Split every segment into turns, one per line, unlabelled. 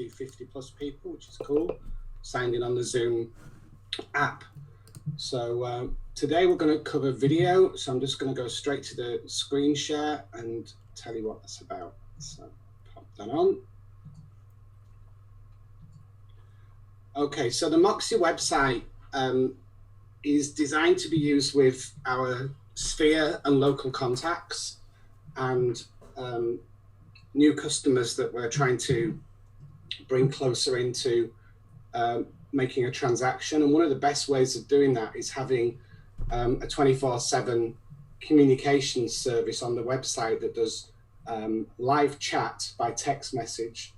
50 plus people, which is cool, signed in on the Zoom app. So today we're going to cover video. So I'm just going to go straight to the screen share and tell you what that's about. So pop that on. Okay, so the Moxi website is designed to be used with our sphere and local contacts and new customers that we're trying to bring closer into making a transaction. And one of the best ways of doing that is having a 24/7 communications service on the website that does live chat by text message.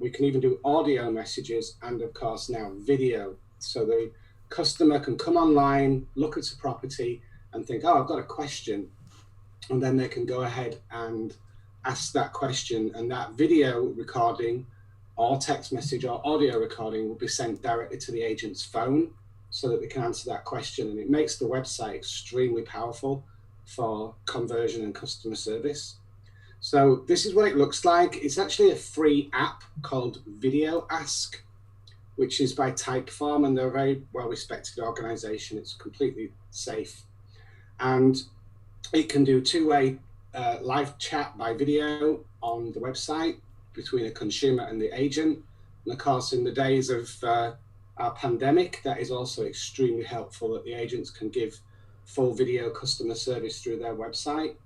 We can even do audio messages and of course now video. So the customer can come online, look at a property and think, oh, I've got a question. And then they can go ahead and ask that question, and that video recording or text message or audio recording will be sent directly to the agent's phone so that they can answer that question. And it makes the website extremely powerful for conversion and customer service. So this is what it looks like. It's actually a free app called Video Ask, which is by Typeform, and they're a very well-respected organization. It's completely safe. And it can do two-way live chat by video on the website between a consumer and the agent. And of course, in the days of our pandemic, that is also extremely helpful that the agents can give full video customer service through their website,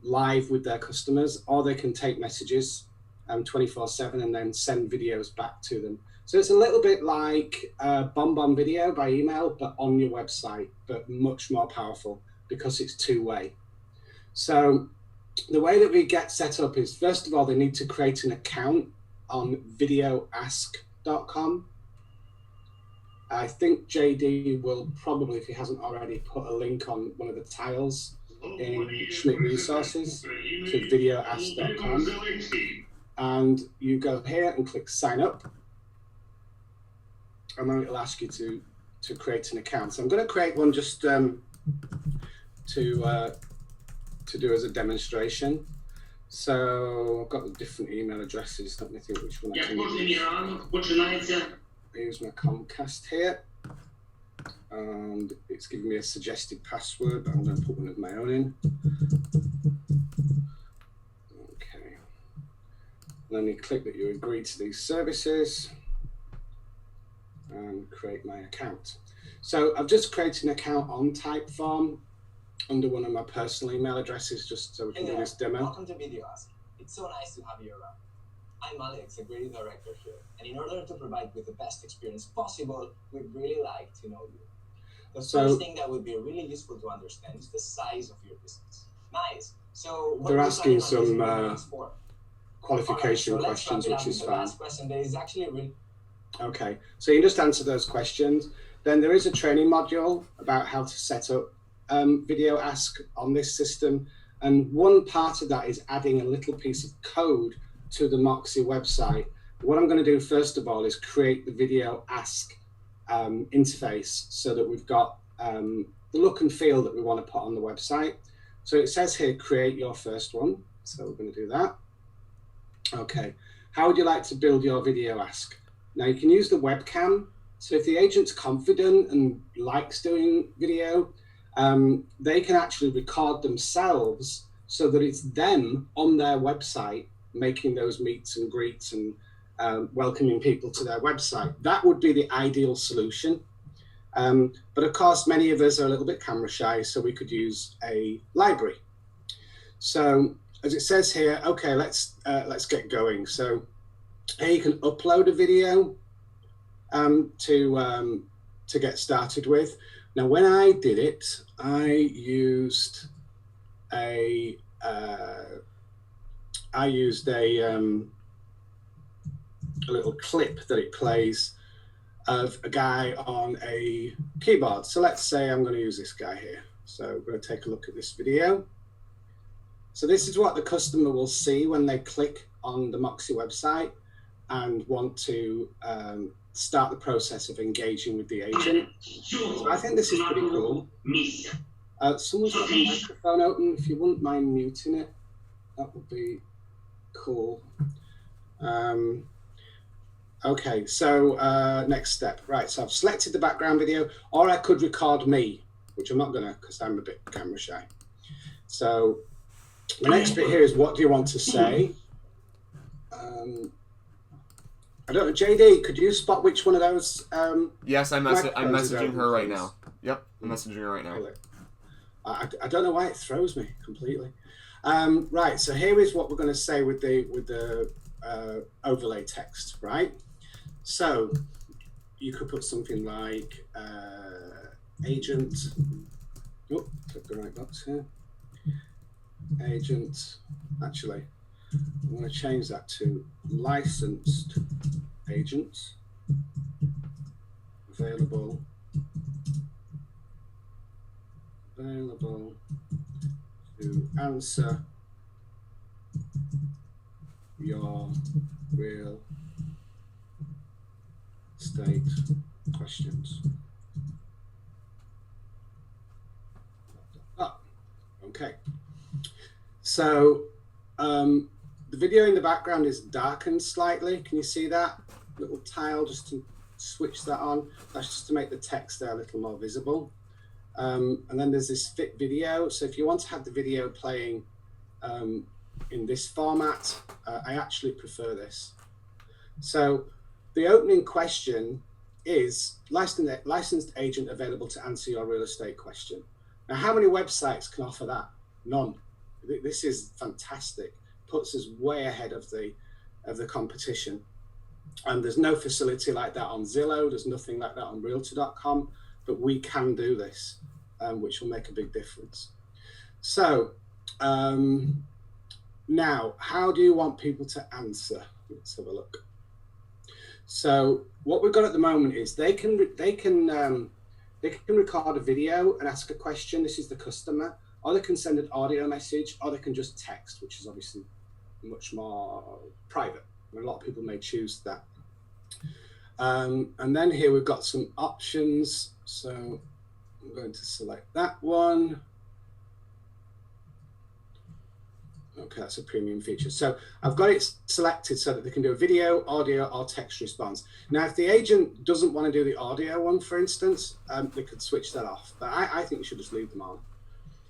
live with their customers, or they can take messages 24/7 and then send videos back to them. So it's a little bit like BombBomb Video by email, but on your website, but much more powerful because it's two-way. So the way that we get set up is, first of all, they need to create an account on videoask.com. I think JD will probably, if he hasn't already, put a link on one of the tiles in Schmidt Resources to videoask.com. And you go here and click sign up. And then it'll ask you to create an account. So I'm going to create one just to do as a demonstration. So I've got the different email addresses. Let me think which one I can use. I use my Comcast here. And it's giving me a suggested password, but I'm going to put one of my own in. Okay. And then you click that you agree to these services and create my account. So I've just created an account on Typeform under one of my personal email addresses, just so we can do this demo.
Welcome to Video Ask. It's so nice to have you around. I'm Alex, a creative director here, and in order to provide you the best experience possible, we'd really like to know you. The first thing that would be really useful to understand is the size of your business. Nice. So
they're asking some qualification questions, which is fine.
Last question that is actually really...
Okay, so you just answer those questions. Then there is a training module about how to set up Video Ask on this system, and one part of that is adding a little piece of code to the Moxi website. What I'm going to do first of all is create the Video Ask interface so that we've got the look and feel that we want to put on the website. So it says here, create your first one. So we're going to do that. Okay, how would you like to build your Video Ask? Now you can use the webcam. So if the agent's confident and likes doing video, they can actually record themselves so that it's them on their website making those meets and greets and welcoming people to their website. That would be the ideal solution. But of course, many of us are a little bit camera shy, so we could use a library. So as it says here, okay, let's get going. So here you can upload a video to get started with. Now, when I did it, I used a little clip that it plays of a guy on a keyboard. So let's say I'm going to use this guy here. So we're going to take a look at this video. So this is what the customer will see when they click on the Moxi website and want to start the process of engaging with the agent. So I think this is pretty cool. Someone's got the microphone open. If you wouldn't mind muting it, that would be cool. Okay, so next step. Right, so I've selected the background video, or I could record me, which I'm not going to because I'm a bit camera shy. So the next bit here is what do you want to say? I don't know, JD, could you spot which one of those?
Yes, I'm messaging her right now. Yep, I'm messaging her right now.
I don't know why it throws me completely. Right, so here is what we're going to say with the overlay text, right? So you could put something like agent. Oh, click the right box here. Agent. Actually, I'm going to change that to licensed agents available to answer your real estate questions. Oh, okay. So the video in the background is darkened slightly. Can you see that little tile? Just to switch that on. That's just to make the text there a little more visible. And then there's this fit video. So if you want to have the video playing in this format, I actually prefer this. So the opening question is licensed agent available to answer your real estate question. Now, how many websites can offer that? None. This is fantastic. Puts us way ahead of the competition. And there's no facility like that on Zillow. There's nothing like that on Realtor.com. But we can do this, which will make a big difference. So now, how do you want people to answer? Let's have a look. So what we've got at the moment is they can record a video and ask a question. This is the customer, or they can send an audio message, or they can just text, which is obviously much more private. A lot of people may choose that. And then here we've got some options. So I'm going to select that one. Okay, that's a premium feature. So I've got it selected so that they can do a video, audio, or text response. Now, if the agent doesn't want to do the audio one, for instance, they could switch that off. But I think you should just leave them on.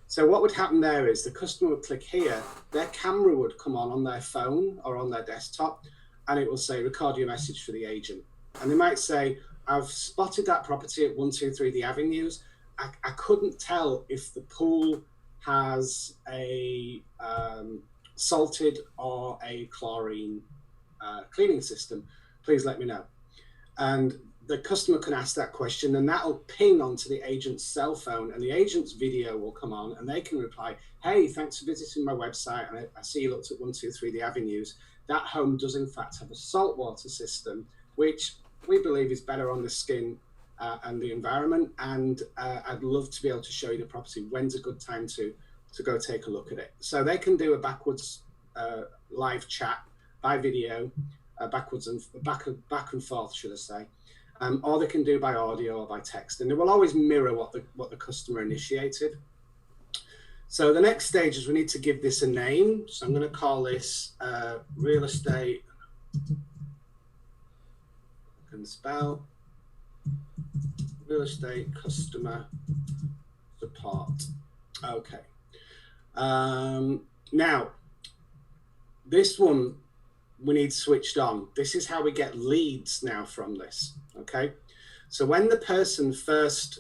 So what would happen there is the customer would click here, their camera would come on their phone or on their desktop, and it will say, record your message for the agent. And they might say, I've spotted that property at 123 The Avenues. I couldn't tell if the pool has a salted or a chlorine cleaning system. Please let me know. And the customer can ask that question, and that'll ping onto the agent's cell phone, and the agent's video will come on, and they can reply, hey, thanks for visiting my website, and I see you looked at 123 The Avenues. That home does in fact have a saltwater system, which we believe is better on the skin and the environment, and I'd love to be able to show you the property. When's a good time to go take a look at it? So they can do a backwards live chat by video, backwards and back and forth, should I say, or they can do by audio or by text, and they will always mirror what the customer initiated. So the next stage is we need to give this a name. So I'm going to call this real estate. I can spell real estate customer support. Okay. Now, this one we need switched on. This is how we get leads now from this. Okay. So when the person first,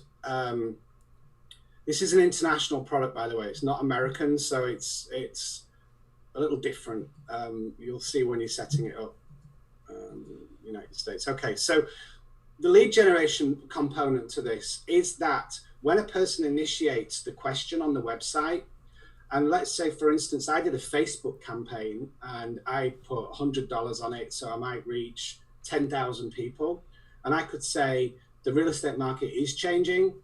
this is an international product, by the way. It's not American, so it's a little different. You'll see when you're setting it up. United States. Okay, so the lead generation component to this is that when a person initiates the question on the website, and let's say, for instance, I did a Facebook campaign and I put $100 on it, so I might reach 10,000 people, and I could say the real estate market is changing.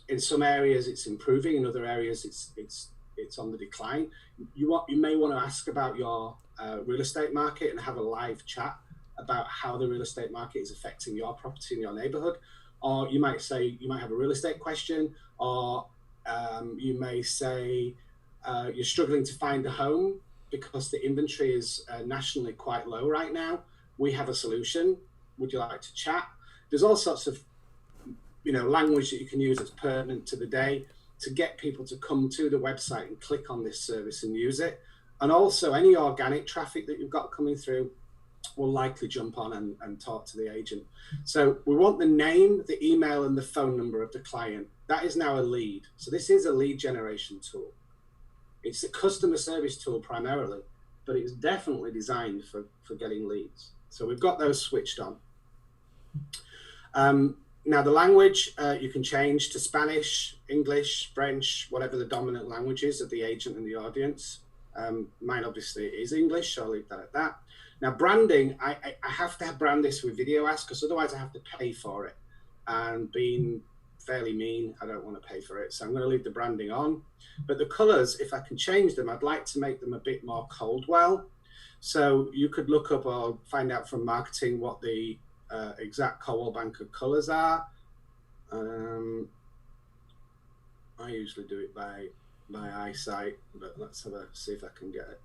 In some areas, it's improving. In other areas, it's on the decline. You may want to ask about your real estate market and have a live chat about how the real estate market is affecting your property in your neighborhood. Or you might say, you might have a real estate question, or you may say you're struggling to find a home because the inventory is nationally quite low right now. We have a solution. would you like to chat? There's all sorts of, language that you can use that's pertinent to the day to get people to come to the website and click on this service and use it. And also any organic traffic that you've got coming through will likely jump on and talk to the agent. So we want the name, the email, and the phone number of the client. That is now a lead. So this is a lead generation tool. It's a customer service tool primarily, but it's definitely designed for getting leads. So we've got those switched on. Now the language you can change to Spanish, English, French, whatever the dominant language is of the agent and the audience. Mine obviously is English, so I'll leave that at that. Now branding, I have to brand this with video ads because otherwise I have to pay for it. And being fairly mean, I don't want to pay for it. So I'm going to leave the branding on. But the colors, if I can change them, I'd like to make them a bit more Coldwell. So you could look up or find out from marketing what the exact Coldwell Banker colors are. I usually do it by eyesight, but let's see if I can get it.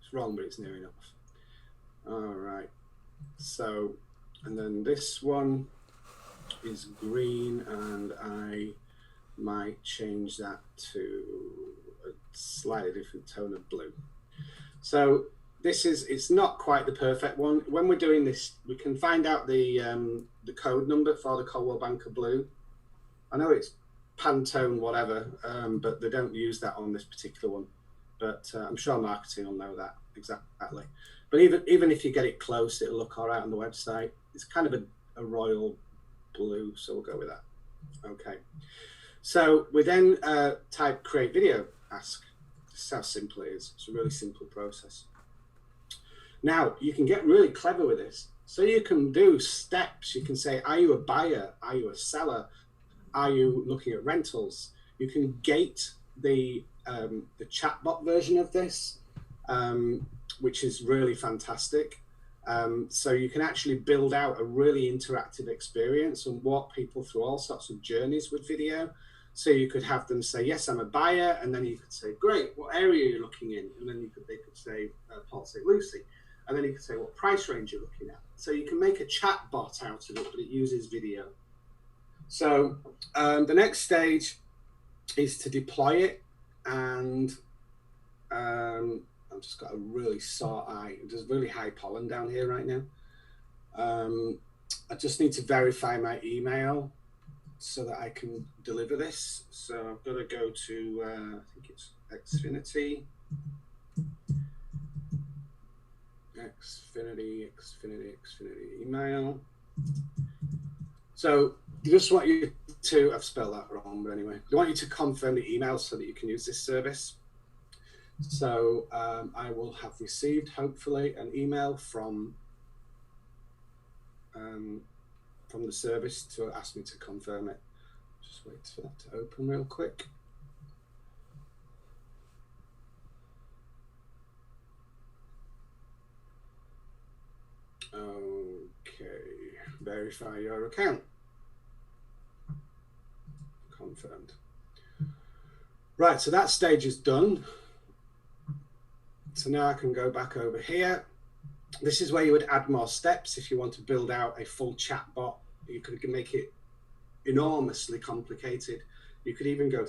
It's wrong, but it's near enough. All right. So, and then this one is green, and I might change that to a slightly different tone of blue. So it's not quite the perfect one. When we're doing this, we can find out the code number for the Coldwell Banker Blue. I know it's Pantone whatever, but they don't use that on this particular one. But I'm sure marketing will know that exactly. But even if you get it close, it'll look all right on the website. It's kind of a royal blue, so we'll go with that. Okay. So we then type create video, ask. This is how simple it is. It's a really simple process. Now, you can get really clever with this. So you can do steps. You can say, are you a buyer? Are you a seller? Are you looking at rentals? You can gate the chatbot version of this, which is really fantastic. So you can actually build out a really interactive experience and walk people through all sorts of journeys with video. So you could have them say, yes, I'm a buyer. And then you could say, great, what area are you looking in? And then they could say, Port St. Lucie. And then you could say what price range you're looking at. So you can make a chat bot out of it, but it uses video. So the next stage is to deploy it. And I've just got a really sore eye. There's really high pollen down here right now. I just need to verify my email so that I can deliver this. So I've got to go to, I think it's Xfinity. Xfinity email. So they just want you to, I've spelled that wrong, but anyway, they want you to confirm the email so that you can use this service. So I will have received, hopefully, an email from the service to ask me to confirm it. Just wait for that to open real quick. Okay, verify your account. Confirmed. Right, so that stage is done. So now I can go back over here. This is where you would add more steps if you want to build out a full chatbot. You could make it enormously complicated. You could even go,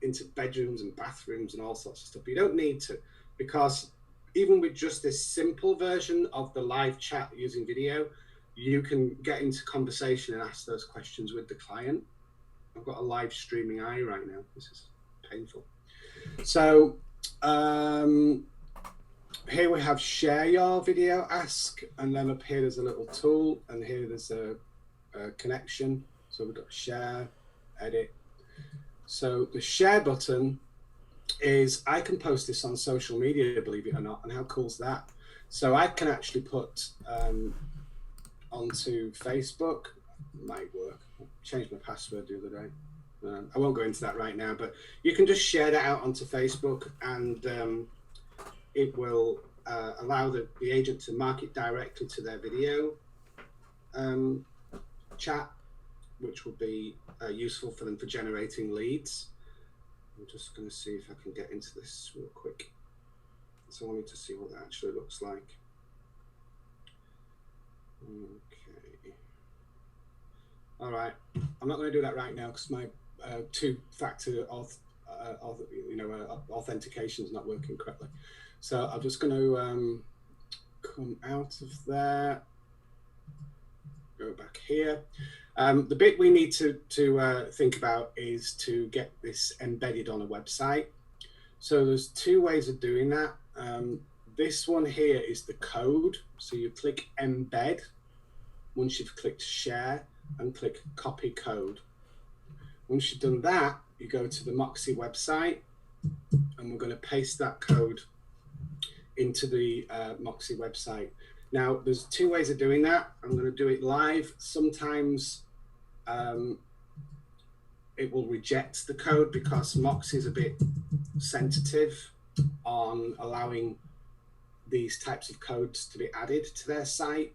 into bedrooms and bathrooms and all sorts of stuff. You don't need to, because even with just this simple version of the live chat using video, you can get into conversation and ask those questions with the client. I've got a live streaming eye right now. This is painful. So here we have share your video, ask, and then up here there's a little tool, and here there's a connection. So we've got share, edit. So the share button is, I can post this on social media, believe it or not, and how cool is that? So I can actually put onto Facebook. Might work. I changed my password the other day. I won't go into that right now, but you can just share that out onto Facebook, and it will allow the agent to market directly to their video chat, which will be useful for them for generating leads. I'm just going to see if I can get into this real quick. So I wanted to see what that actually looks like. Okay. All right. I'm not going to do that right now because my two-factor authentication is not working correctly. So I'm just going to come out of there. Go back here. The bit we need to think about is to get this embedded on a website. So there's two ways of doing that. This one here is the code. So you click embed once you've clicked share and click copy code. Once you've done that, you go to the Moxi website and we're going to paste that code into the Moxi website. Now, there's two ways of doing that. I'm going to do it live. Sometimes it will reject the code because Moxi is a bit sensitive on allowing these types of codes to be added to their site.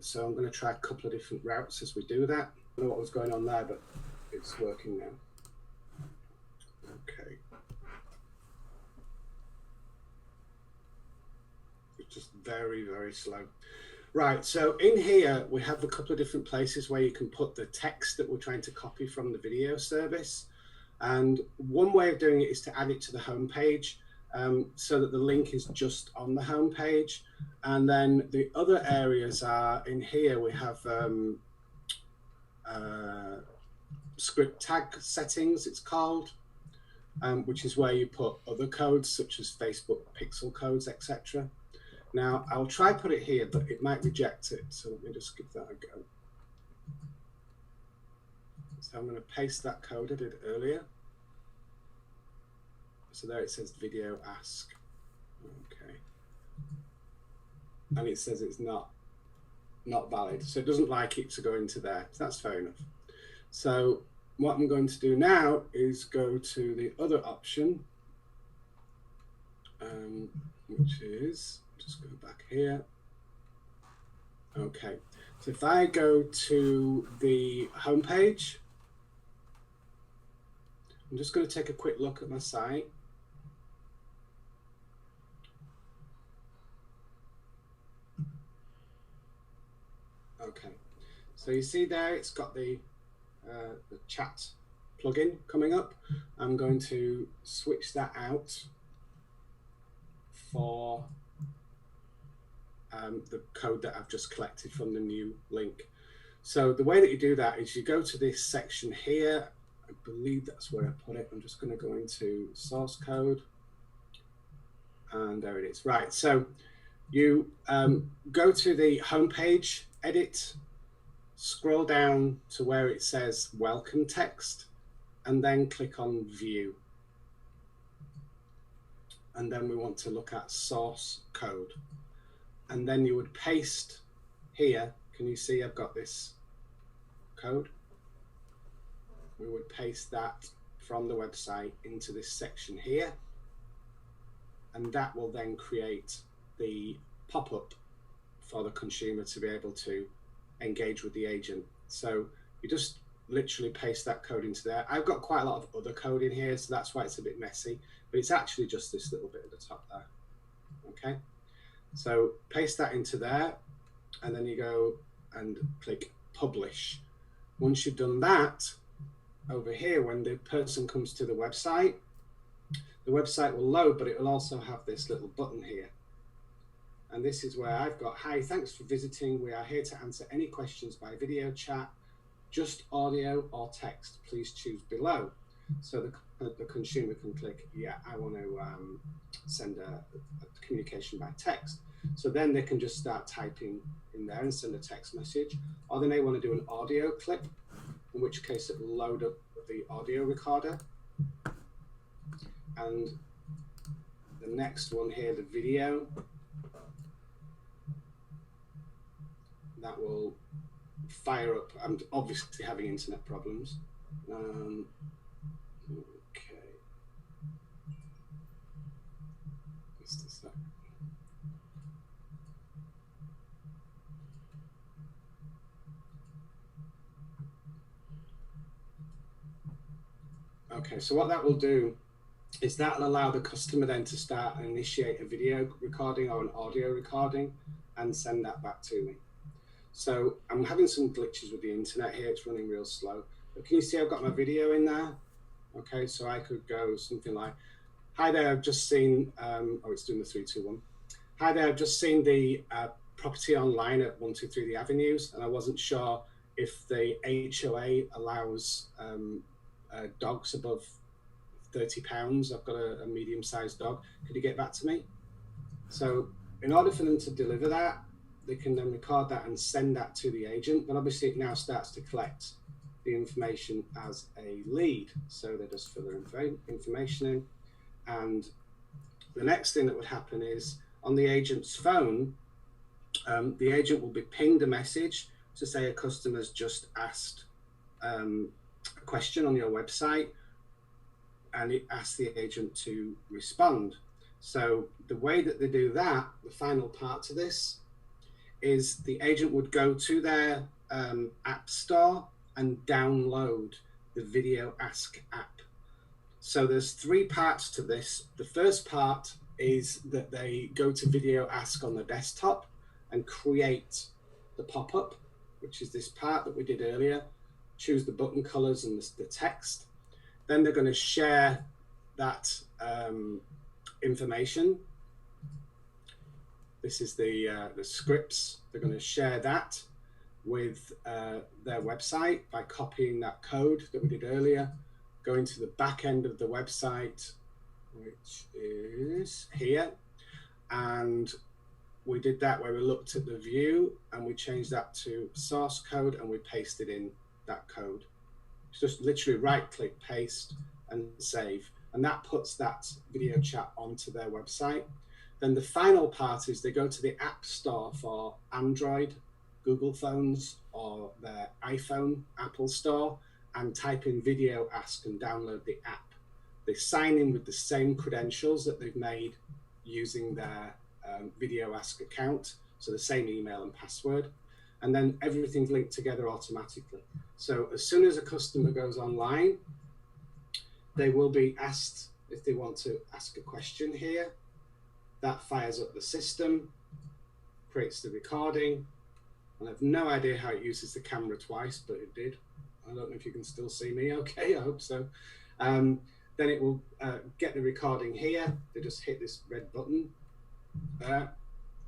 So I'm going to try a couple of different routes as we do that. I don't know what was going on there, but it's working now. Okay. It's just very, very slow. Right, so in here, we have a couple of different places where you can put the text that we're trying to copy from the video service. And one way of doing it is to add it to the home page so that the link is just on the home page. And then the other areas are in here, we have script tag settings, it's called, which is where you put other codes such as Facebook pixel codes, etc. Now, I'll try put it here, but it might reject it. So let me just give that a go. So I'm going to paste that code I did earlier. So there it says video ask. Okay. And it says it's not valid. So it doesn't like it to go into there. So that's fair enough. So what I'm going to do now is go to the other option, which is, just go back here. Okay, so if I go to the home page, I'm just going to take a quick look at my site. Okay, so you see there, it's got the chat plugin coming up. I'm going to switch that out for the code that I've just collected from the new link. So the way that you do that is you go to this section here. I believe that's where I put it. I'm just going to go into source code. And there it is. Right, so you go to the home page, edit, scroll down to where it says welcome text, and then click on view. And then we want to look at source code. And then you would paste here. Can you see I've got this code? We would paste that from the website into this section here. And that will then create the pop-up for the consumer to be able to engage with the agent. So you just literally paste that code into there. I've got quite a lot of other code in here, so that's why it's a bit messy, but it's actually just this little bit at the top there. Okay, so paste that into there, and then you go and click publish. Once you've done that, over here, when the person comes to the website will load, but it will also have this little button here. And this is where I've got, hi, thanks for visiting. We are here to answer any questions by video chat, just audio or text. Please choose below. So the consumer can click, yeah, I want to send a communication by text. So then they can just start typing in there and send a text message. Or they may want to do an audio clip, in which case it will load up the audio recorder. And the next one here, the video, that will fire up. I'm obviously having internet problems. Okay. Just a sec. Okay, so what that will do is that will allow the customer then to initiate a video recording or an audio recording and send that back to me. So I'm having some glitches with the internet here. It's running real slow. But can you see I've got my video in there? Okay, so I could go something like, hi there, I've just seen, oh, it's doing the 3, 2, 1. Hi there, I've just seen the property online at 123 The Avenues, and I wasn't sure if the HOA allows dogs above 30 pounds. I've got a medium-sized dog. Could you get back to me? So in order for them to deliver that, they can then record that and send that to the agent. But obviously it now starts to collect the information as a lead. So they just fill their information in. And the next thing that would happen is on the agent's phone, the agent will be pinged a message to say a customer's just asked a question on your website, and it asks the agent to respond. So the way that they do that, the final part to this, is the agent would go to their app store and download the Video Ask app. So there's 3 parts to this. The first part is that they go to Video Ask on the desktop and create the pop-up, which is this part that we did earlier. Choose the button colors and the text. Then they're going to share that information. This is the scripts. They're going to share that with their website by copying that code that we did earlier, going to the back end of the website, which is here. And we did that where we looked at the view and we changed that to source code and we pasted in that code. It's just literally right click, paste and save. And that puts that video chat onto their website. Then the final part is they go to the App Store for Android, Google phones, or their iPhone, Apple Store, and type in Video Ask and download the app. They sign in with the same credentials that they've made using their Video Ask account, so the same email and password, and then everything's linked together automatically. So as soon as a customer goes online, they will be asked if they want to ask a question here. That fires up the system, creates the recording, and I have no idea how it uses the camera twice, but it did. I don't know if you can still see me okay, I hope so. Then it will get the recording here. They just hit this red button there,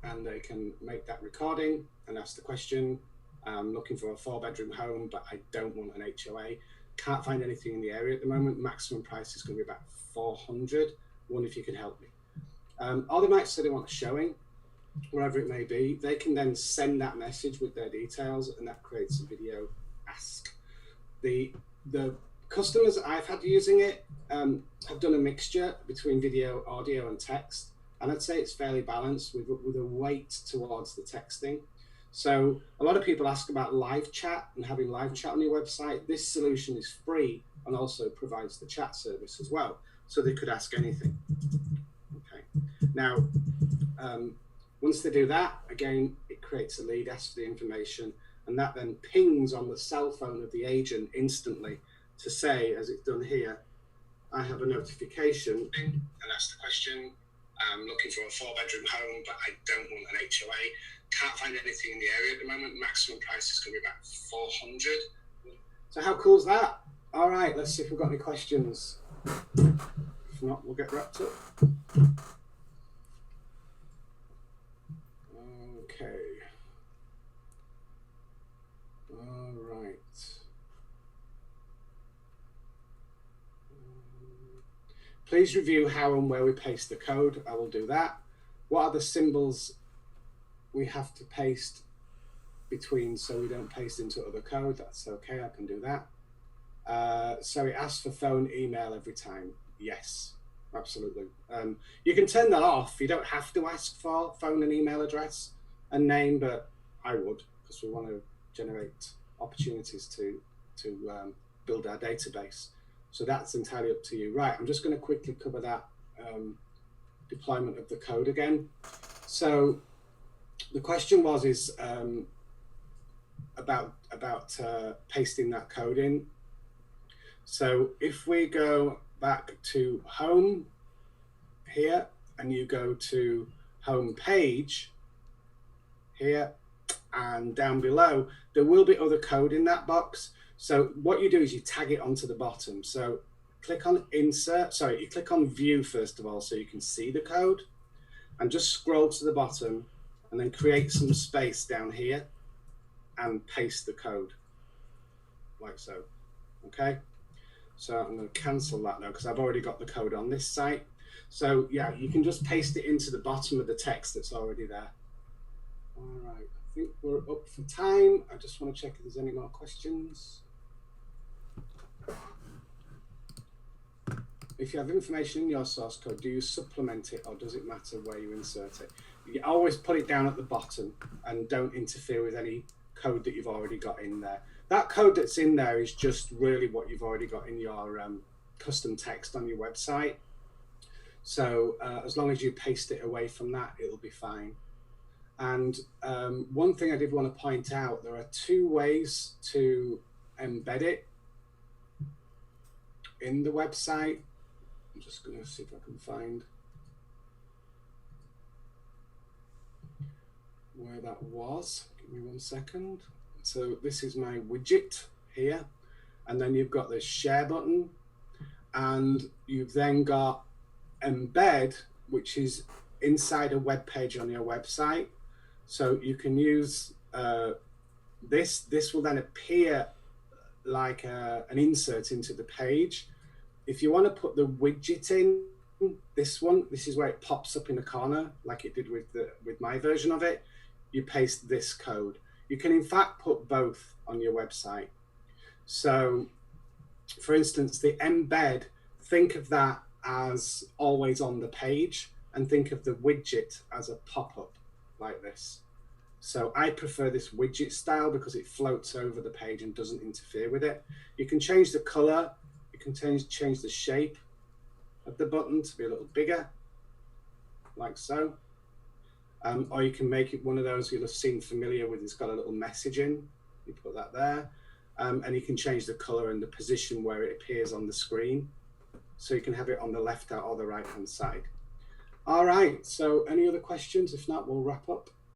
and they can make that recording and ask the question. I'm looking for a 4-bedroom home, but I don't want an HOA. Can't find anything in the area at the moment. Maximum price is going to be about 400. Wonder if you can help me. Or they might say they want a showing, wherever it may be. They can then send that message with their details, and that creates a video ask. The customers that I've had using it have done a mixture between video, audio, and text, and I'd say it's fairly balanced with a weight towards the texting. So a lot of people ask about live chat and having live chat on your website. This solution is free and also provides the chat service as well, so they could ask anything. Okay. Now, once they do that, again, it creates a lead, asks for the information, and that then pings on the cell phone of the agent instantly to say, as it's done here, I have a notification, and ask the question, I'm looking for a 4-bedroom home, but I don't want an HOA. Can't find anything in the area at the moment. Maximum price is going to be about 400. So how cool is that? All right, let's see if we've got any questions. If not, we'll get wrapped up. Okay. All right. Please review how and where we paste the code. I will do that. What are the symbols we have to paste between so we don't paste into other code? That's okay, I can do that. So it asks for phone, email every time. Yes, absolutely. You can turn that off. You don't have to ask for phone and email address and name, but I would, because we want to generate opportunities to build our database. So that's entirely up to you. Right, I'm just going to quickly cover that deployment of the code again. So the question was about pasting that code in. So if we go back to home here and you go to home page here, and down below, there will be other code in that box. So what you do is you tag it onto the bottom. So click on insert, you click on view first of all, so you can see the code, and just scroll to the bottom and then create some space down here and paste the code like so. Okay. So I'm going to cancel that now because I've already got the code on this site. So yeah, you can just paste it into the bottom of the text that's already there. All right, I think we're up for time. I just want to check if there's any more questions. If you have information in your source code, do you supplement it or does it matter where you insert it? You always put it down at the bottom and don't interfere with any code that you've already got in there. That code that's in there is just really what you've already got in your custom text on your website. So as long as you paste it away from that, it'll be fine. And one thing I did want to point out, there are 2 ways to embed it in the website. I'm just going to see if I can find where that was. Give me 1 second. So this is my widget here, and then you've got the share button, and you've then got embed, which is inside a web page on your website. So you can use this. This will then appear like an insert into the page. If you want to put the widget in, this is where it pops up in the corner, like it did with my version of it. You paste this code. You can in fact put both on your website. So for instance, the embed, think of that as always on the page, and think of the widget as a pop-up like this. So I prefer this widget style because it floats over the page and doesn't interfere with it. You can change the color, you can change the shape of the button to be a little bigger, like so. Or you can make it one of those you'll have seen familiar with, it's got a little message in, you put that there. And you can change the color and the position where it appears on the screen. So you can have it on the left or the right hand side. All right, so any other questions? If not, we'll wrap up.